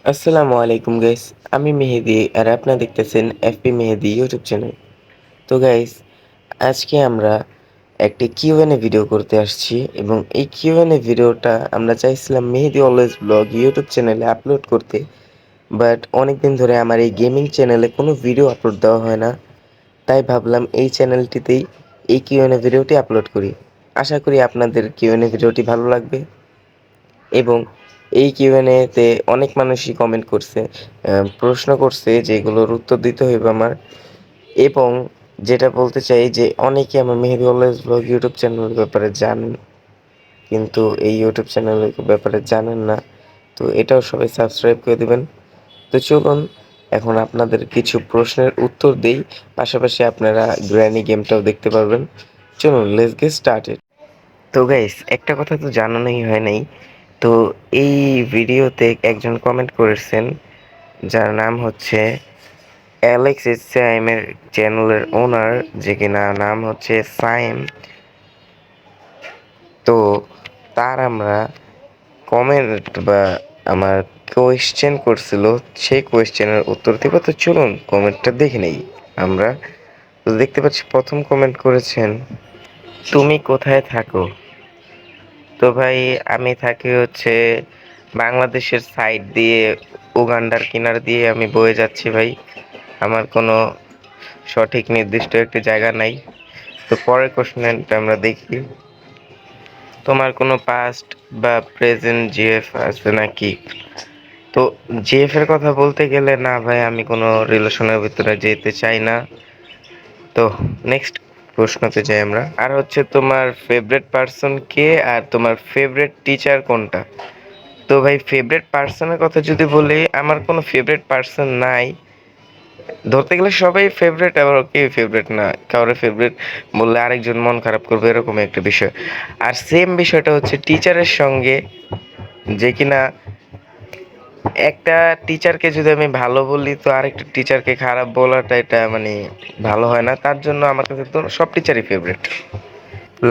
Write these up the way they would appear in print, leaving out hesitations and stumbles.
আসসালামু আলাইকুম গাইস। আমি মেহেদি আর আপনারা দেখতেছেন এফপি মেহেদি ইউটিউব চ্যানেল। তো গাইস, আজকে আমরা একটি কিউএনএ ভিডিও করতে আসছি এবং এই কিউএনএ ভিডিওটা আমরা চাইছিলাম মেহেদি অলওয়েজ ব্লগ ইউটিউব চ্যানেলে আপলোড করতে, বাট অনেকদিন ধরে আমার এই গেমিং চ্যানেলে কোনো ভিডিও আপলোড দেওয়া হয় না। তাই ভাবলাম এই চ্যানেলটিতেই এই কিউএনএ ভিডিওটি আপলোড করি। আশা করি আপনাদের কিউএনএ ভিডিওটি ভালো লাগবে এবং এই কিউএনএতে অনেক মানুষই কমেন্ট করছে, প্রশ্ন করছে যেগুলোর উত্তর দিতে হইবে আমার। এবং যেটা বলতে চাই যে অনেকে আমার মেহেদি অলওয়েজ ব্লগ ইউটিউব চ্যানেলের ব্যাপারে জানেন, কিন্তু এই ইউটিউব চ্যানেলের ব্যাপারে জানেন না। তো এটাও সবাই সাবস্ক্রাইব করে দিবেন। তো চলুন এখন আপনাদের কিছু প্রশ্নের উত্তর দেই, পাশাপাশি আপনারা গ্র্যানি গেমটাও দেখতে পারবেন। চলুন লেটস গেট স্টার্টেড। তো গাইস, একটা কথা তো জানানোই হয় নাই। তো এই ভিডিওতে একজন কমেন্ট করেছেন যার নাম হচ্ছে অ্যালেক্স সাইমের চ্যানেলের ওনার, যে কিনা নাম হচ্ছে সাইম। তো তার আমরা কমেন্ট বা আমার কোয়েশ্চেন করছিল, সেই কোয়েশ্চেনের উত্তর দিব। তো চলুন কমেন্টটা দেখে নেই আমরা। তো দেখতে পাচ্ছি প্রথম কমেন্ট করেছেন, তুমি কোথায় থাকো? তো ভাই, আমি থাকি হচ্ছে বাংলাদেশের সাইড দিয়ে, উগান্ডার কিনার দিয়ে আমি বয়ে যাচ্ছি ভাই। আমার কোনো সঠিক নির্দিষ্ট একটি জায়গা নাই। তো পরের কোশ্চেনটা আমরা দেখি, তোমার কোনো পাস্ট বা প্রেজেন্ট জিএফ আছে নাকি? তো জিএফ এর কথা বলতে গেলে না ভাই, আমি কোনো রিলেশনের ভিতরে যেতে চাই না। তো নেক্সট প্রশ্নতে যাই আমরা। আর হচ্ছে, তোমার ফেভারিট পার্সন কে আর তোমার ফেভারিট টিচার কোনটা? তো ভাই, ফেভারিট পার্সনের কথা যদি বলি, আমার কোনো ফেভারিট পার্সন নাই। ধরতে গেলে সবাই ফেভারিট, আবার কেউ ফেভারিট না। কারোর ফেভারিট বললে আরেকজন মন খারাপ করবে, এরকম একটা বিষয়। আর সেম বিষয়টা হচ্ছে টিচারের সঙ্গে, যে কিনা একটা টিচারকে যদি আমি ভালো বলি তো আরেকটা টিচারকে খারাপ বলাটা এটা মানে ভালো হয় না। তার জন্য আমার কাছে তো সব টিচারই ফেভারিট।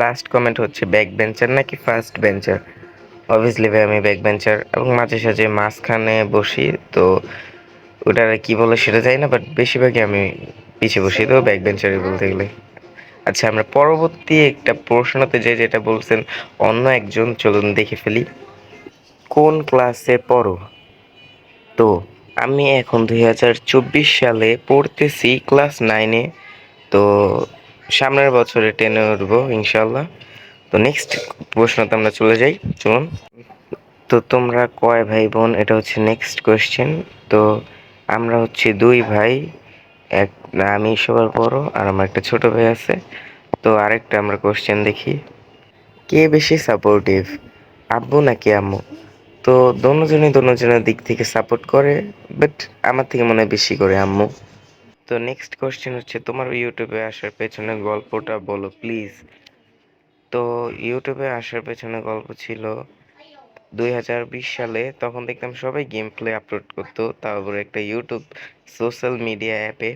লাস্ট কমেন্ট হচ্ছে, ব্যাক বেঞ্চার নাকি ফার্স্ট বেঞ্চার? অবভিয়াসলি ভাই, আমি ব্যাক বেঞ্চার এবং মাঝে সাঝে মাঝখানে বসি। তো ওটার কি বলে সেটা জানি না, বাট বেশিরভাগই আমি পিছিয়ে বসি, তো ব্যাক বেঞ্চারই বলতে গেলে। আচ্ছা, আমরা পরবর্তী একটা প্রশ্নতে যাই, যেটা বলছেন অন্য একজন। চলুন দেখে ফেলি। কোন ক্লাসে পড়ো? তো আমি এখন 2024 সালে পড়তেছি ক্লাস 9-এ। তো সামনের বছরে 10-এ উঠবো ইনশাল্লাহ। তো নেক্সট প্রশ্নতে আমরা চলে যাই, চলুন। তো তোমরা কয় ভাই বোন? এটা হচ্ছে নেক্সট কোয়েশ্চেন। তো আমরা হচ্ছে দুই ভাই, এক, আমি সবার বড় আর আমার একটা ছোট ভাই আছে। তো আরেকটা আমরা কোয়েশ্চেন দেখি, কে বেশি সাপোর্টিভ, আব্বু নাকি আম্মু? তো দোনোজনের দিক থেকে সাপোর্ট করে, বাট আমার থেকে মনে হয় বেশি করে আম্মু। তো নেক্সট কোয়েশ্চেন হচ্ছে, তোমার ইউটিউবে আসার পেছনে গল্পটা বলো প্লিজ। তো ইউটিউবে আসার পেছনে গল্প ছিল 2020 সালে। তখন দেখতাম সবাই গেম প্লে আপলোড করতো, তারপর একটা ইউটিউব সোশ্যাল মিডিয়া অ্যাপে।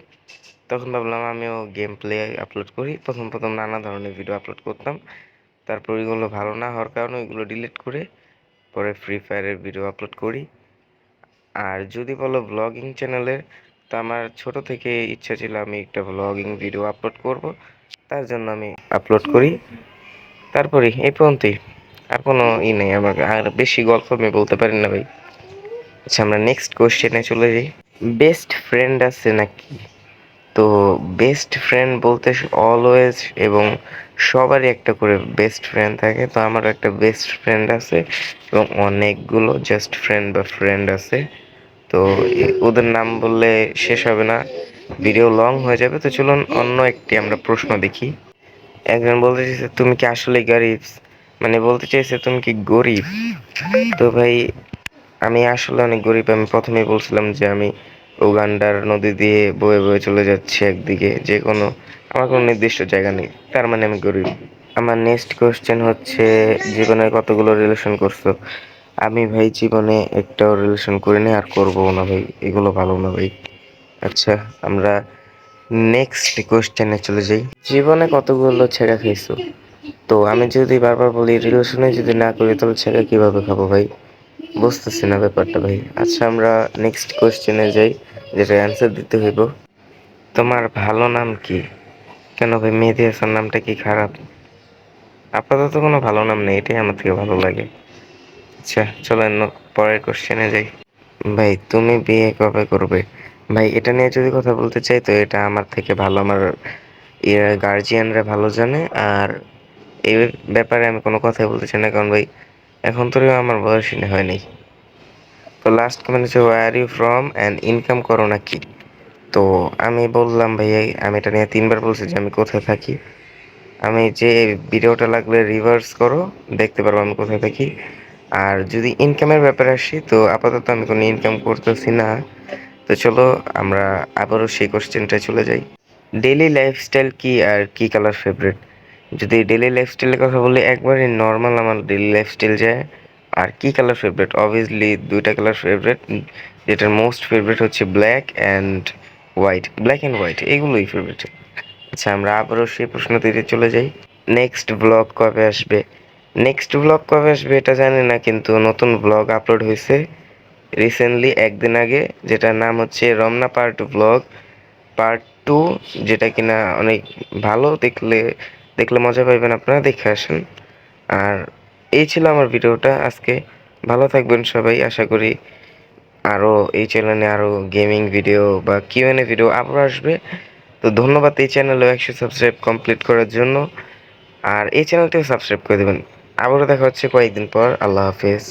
তখন ভাবলাম আমিও গেম প্লে আপলোড করি। প্রথম প্রথম নানা ধরনের ভিডিও আপলোড করতাম, তারপর ওইগুলো ভালো না হওয়ার কারণে ওইগুলো ডিলিট করে পরে ফ্রি ফায়ারের ভিডিও আপলোড করি। আর যদি বলো ব্লগিং চ্যানেলের, তো আমার ছোট থেকে ইচ্ছা ছিল আমি একটা ব্লগিং ভিডিও আপলোড করব, তার জন্য আমি আপলোড করি। তারপরে এই পর্যন্তই, আর কোনো নেই আমার, আর বেশি গল্প আমি বলতে পারি না ভাই। আচ্ছা, আমরা নেক্সট কোশ্চেনে চলে যাই। বেস্ট ফ্রেন্ড আছে নাকি? তো বেস্ট ফ্রেন্ড বলতে অলওয়েজ এবং সবারই একটা করে বেস্ট ফ্রেন্ড থাকে। তো আমারও একটা বেস্ট ফ্রেন্ড আছে এবং অনেকগুলো জাস্ট ফ্রেন্ড বা ফ্রেন্ড আছে। তো ওদের নাম বললে শেষ হবে না, ভিডিও লং হয়ে যাবে। তো চলুন অন্য একটি আমরা প্রশ্ন দেখি। একজন বলতে চাইছে, তুমি কি আসলে গরিব? মানে বলতে চাইছে তুমি কি গরিব? তো ভাই, আমি আসলে অনেক গরিব। আমি প্রথমেই বলছিলাম যে আমি উগান্ডার নদী দিয়ে বয়ে বয়ে চলে যাচ্ছি একদিকে, যে কোনো, আমার কোনো নির্দিষ্ট জায়গা নেই, তার মানে আমি গরিব। আমার নেক্সট কোয়েশ্চেন হচ্ছে, জীবনে কতগুলো রিলেশন করছো? আমি ভাই জীবনে একটাও রিলেশন করিনি আর করবো না ভাই, এগুলো ভালো না ভাই। আচ্ছা, আমরা নেক্সট কোয়েশ্চেনে চলে যাই। জীবনে কতগুলো ছেঁকা খেয়েছো? তো আমি যদি বারবার বলি রিলেশনে যদি না করি তাহলে ছেঁকা কিভাবে খাবো ভাই? বুঝতেছি না ব্যাপারটা ভাই। আচ্ছা আমরা নেক্সট কোয়েশ্চেনে যাই, যেটা অ্যান্সার দিতে হইব। তোমার ভালো নাম কি? কেন ভাই মেহেদী হাসান নামটা কি খারাপ? আপাতত কোনো ভালো নাম নেই, এটাই আমার থেকে ভালো লাগে। আচ্ছা চলেন পরের কোশ্চেনে যাই। ভাই তুমি বিয়ে কবে করবে? ভাই এটা নিয়ে যদি কথা বলতে চাই তো এটা আমার থেকে ভালো আমার গার্জিয়ানরা ভালো জানে। আর এই ব্যাপারে আমি কোনো কথাই বলতে চাই না, কারণ ভাই এখন তো আমার বয়সই হয়নি। তো লাস্ট কমেন্ট হচ্ছে where you from and income করো না কি? তো আমি বললাম ভাই, আমি এটা নিয়ে 3 বার বলছি যে আমি কোথায় থাকি। আমি যে ভিডিওটা লাগলে রিভার্স করো, দেখতে পারবো আমি কোথায় থাকি। আর যদি ইনকামের ব্যাপারে আসি তো আপাতত আমি কোনো ইনকাম করতেছি না। তো চলো আমরা আবারও সেই কোশ্চেনটায় চলে যাই। ডেইলি লাইফস্টাইল কি আর কি কালার ফেভারিট? যদি ডেইলি লাইফস্টাইলের কথা বলি, একবারে নর্মাল আমার ডেইলি লাইফস্টাইল যায়। আর কি কালার ফেভারিট, অবভিয়াসলি 2টা কালার ফেভারিট, যেটার মোস্ট ফেভারিট হচ্ছে black and white. Black and white এগুলোই ফেভারিট। আচ্ছা আমরা আবারও সেই প্রশ্নটিতে চলে যাই। নেক্সট ব্লগ কবে আসবে? নেক্সট ব্লগ কবে আসবে এটা জানি না, কিন্তু নতুন ব্লগ আপলোড হয়েছে রিসেন্টলি 1 দিন আগে, যেটার নাম হচ্ছে রমনা পার্ট 2, যেটা কিনা অনেক ভালো। দেখলে দেখলে মজা পাইবেন, আপনারা দেখে আসেন। আর এই ছিল আমার ভিডিওটা আজকে। ভালো থাকবেন সবাই, আশা করি আরও এই চ্যানেলে আরও গেমিং ভিডিও বা কিউএনএ ভিডিও আবার আসবে। তো ধন্যবাদ এই চ্যানেলে 100 সাবস্ক্রাইব কমপ্লিট করার জন্য। আর এই চ্যানেলটিও সাবস্ক্রাইব করে দেবেন। আবারও দেখা হচ্ছে কয়েকদিন পর। আল্লাহ হাফেজ।